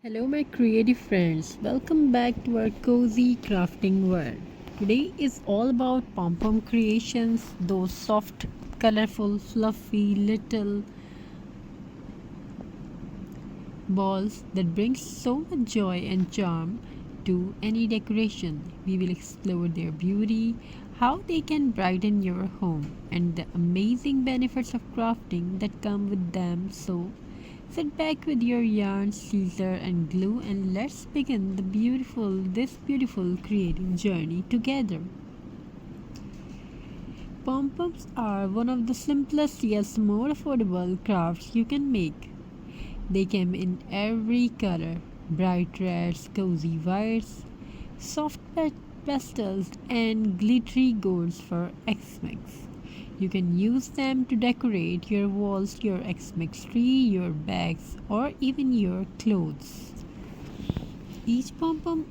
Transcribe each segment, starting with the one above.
Hello, my creative friends. Welcome back to our cozy crafting world. Today is all about pom-pom creations, those soft, colorful, fluffy little balls that bring so much joy and charm to any decoration. We will explore their beauty, how they can brighten your home, and the amazing benefits of crafting that come with them. So, sit back with your yarn, scissor, and glue, and let's begin this beautiful creative journey together. Pom-poms are one of the simplest yet more affordable crafts you can make. They come in every color: bright reds, cozy whites, soft pastels, and glittery golds for Xmas. You can use them to decorate your walls, your Xmas tree, your bags, or even your clothes. Each pom pom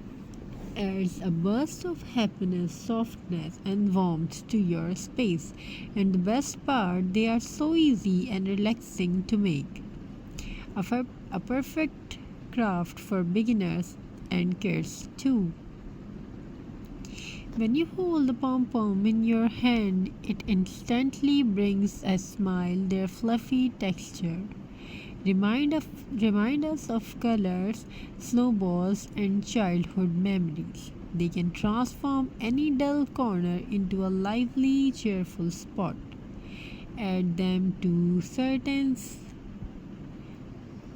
adds a burst of happiness, softness, and warmth to your space. And the best part, they are so easy and relaxing to make. A perfect craft for beginners and kids too. When you hold the pom pom in your hand, it instantly brings a smile. Their fluffy texture remind us of colors, snowballs, and childhood memories. They can transform any dull corner into a lively, cheerful spot. Add them to curtains,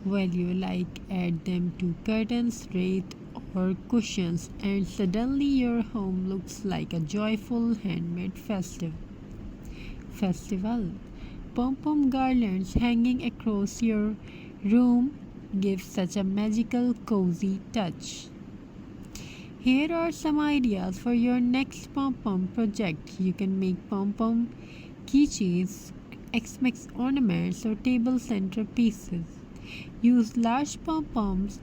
add them to curtains, wreath, or cushions, and suddenly your home looks like a joyful handmade festival. Pom-pom garlands hanging across your room give such a magical, cozy touch. Here are some ideas for your next pom-pom project. You can make pom-pom keychains, Xmas ornaments, or table center pieces. Use large pom-poms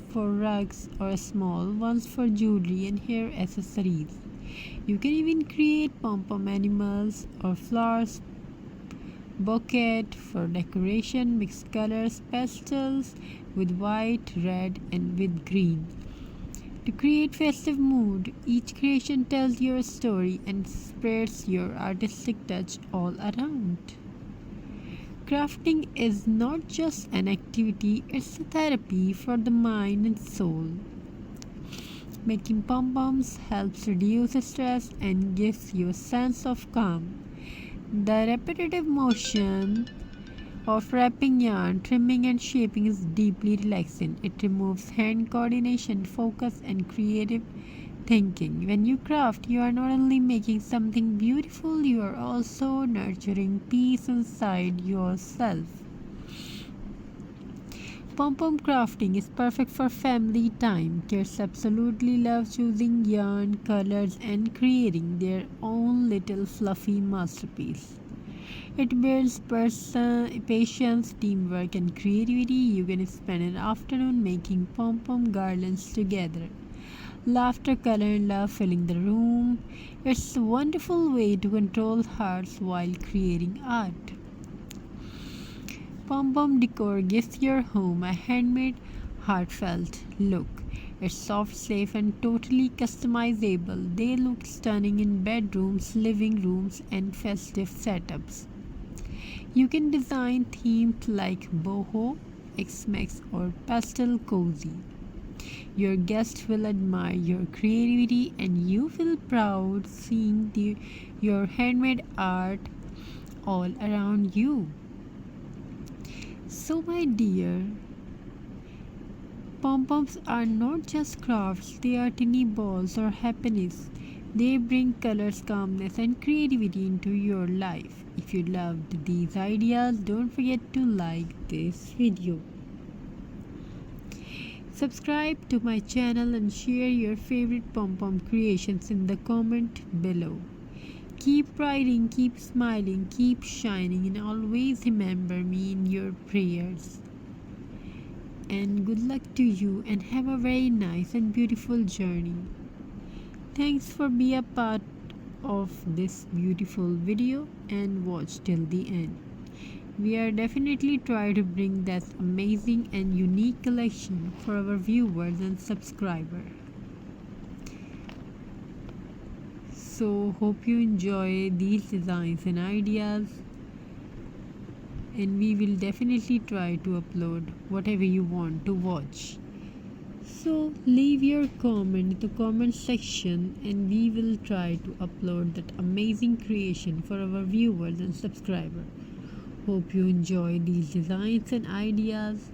for rugs or small ones for jewelry and hair accessories. You can even create pom-pom animals or flowers bouquet for decoration. Mix colors, pastels with white, red, and with green. To create festive mood, each creation tells your story and spreads your artistic touch all around. Crafting is not just an activity, it's a therapy for the mind and soul. Making pom-poms helps reduce stress and gives you a sense of calm. The repetitive motion of wrapping yarn, trimming, and shaping is deeply relaxing. It removes hand coordination, focus, and creative thinking. When you craft, you are not only making something beautiful, you are also nurturing peace inside yourself. Pom-pom crafting is perfect for family time. Kids absolutely love choosing yarn, colors, and creating their own little fluffy masterpiece. It builds patience, teamwork, and creativity. You can spend an afternoon making pom-pom garlands together. Laughter, color, and love filling the room. It's a wonderful way to control hearts while creating art. Pom-pom decor gives your home a handmade, heartfelt look. It's soft, safe, and totally customizable. They look stunning in bedrooms, living rooms, and festive setups. You can design themes like boho, X-Mex, or pastel cozy. Your guests will admire your creativity and you feel proud seeing your handmade art all around you. So, my dear, pom-poms are not just crafts, they are tiny balls or happiness. They bring colors, calmness, and creativity into your life. If you loved these ideas, don't forget to like this video. Subscribe to my channel and share your favorite pom-pom creations in the comment below. Keep writing, keep smiling, keep shining, and always remember me in your prayers. And good luck to you and have a very nice and beautiful journey. Thanks for being a part of this beautiful video and watch till the end. We are definitely trying to bring that amazing and unique collection for our viewers and subscribers. So hope you enjoy these designs and ideas, and we will definitely try to upload whatever you want to watch. So leave your comment in the comment section and we will try to upload that amazing creation for our viewers and subscribers. Hope you enjoy these designs and ideas.